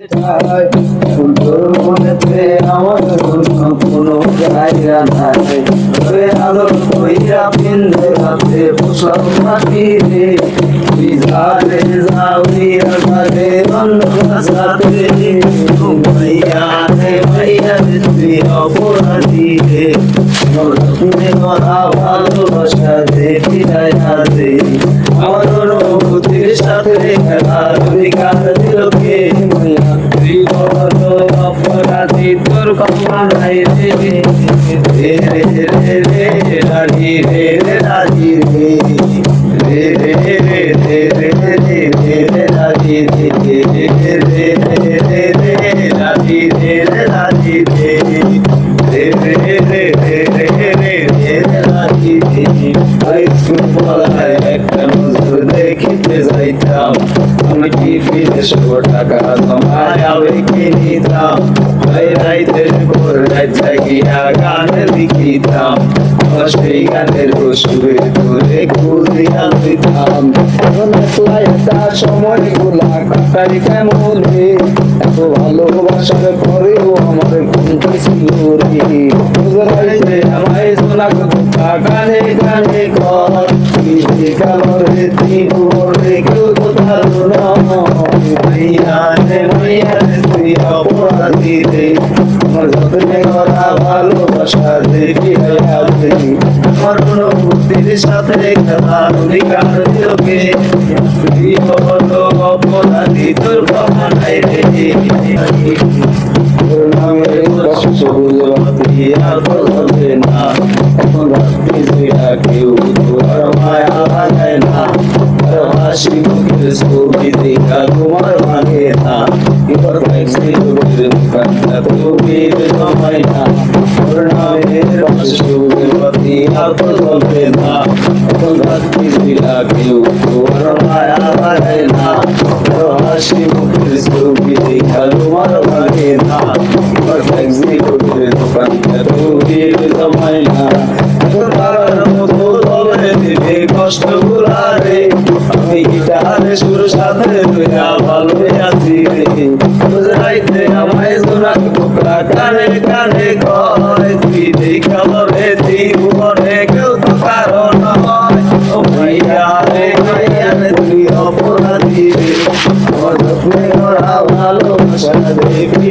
সুন্দর মনেতে আমার কোনো জায়গা নাই, আদর কইরা পিন্ধে হাতে পোশাক মাটি রে, বিধারে যাওয়া ঘরে সাথে ভাইয়া রে ভাইয়া তুই অপরাধী রে, তুমি করা ভালোবাসা দেখি দে আমার অনুভূতির সাথে খেলার অধিকার দিল কে, অপরাধী তোর কখন নাই রে রে রে রে রে রাজি রে রে রাজি রে রে রে রে রে রে রে রে রে রাজি রে রে রে রে রে রে রাজি রে রে রাজি রে রে রে রে রে রে রে রে রাজি রে। স্কুল পড়ায় একটা নজর দেখিতে যাইতাম, আমি কি ফিরে 100 টাকা তোমার আবেগে নিতাম, রাইতের পর রাত জাগিয়া গান লিখিতাম, সেই গানের সুরে ধরে কুদিয়া দিতাম। একটা সময় গুলা কাটারি কেমন রে, এত ভালোবাসার পরেও আমার কোনটা ছিল রে, আমায় শোনা কথা গানে গানে কর কালরে তীরে কেউ কোথাও ভাইয়া রে ভাইয়া রে তুই অপরাধী রে, আমার যতনে করা ভালোবাসা দেখি আমার অনুভূতির সাথে খেলার অধিকার দিল কে, তুই হলো অপরাধী তোর ক্ষমা নাই রে, তোর নামের কষ্ট বুঝে আর বলবে না, এখন রাত্রি সেটা কেউ তোর মায়া লাগে না, হাসি মুখের ছবি দেখা তোমার ভাগে না, এবার ট্যাক্সি লোকের দোকানটা তোর জমাই না, তোর নামের কষ্টে আর বলবে না, এখন রাত্রি সেটা কেউ তোর মায়া লাগে না, হাসি মুখের ছবি দেখা তোমার ভাগে না, এবার ট্যাক্সি লোকের দোকানটা তোর জমাই না, তার মতো দলে দিবে কষ্ট গুলারে, আমি গিটারে সুর সাথে ভালো আছি রে, বুঝাইতে আমায় জোনা টুকরা কানে কানে কয়, তুই দেখা বলে জীবনে কেউ তো কারণ নয়, ও ভাইয়া রে ভাইয়া রে তুই অপরাধী রে, আমার যত্নে করা ভালোবাসা দেখি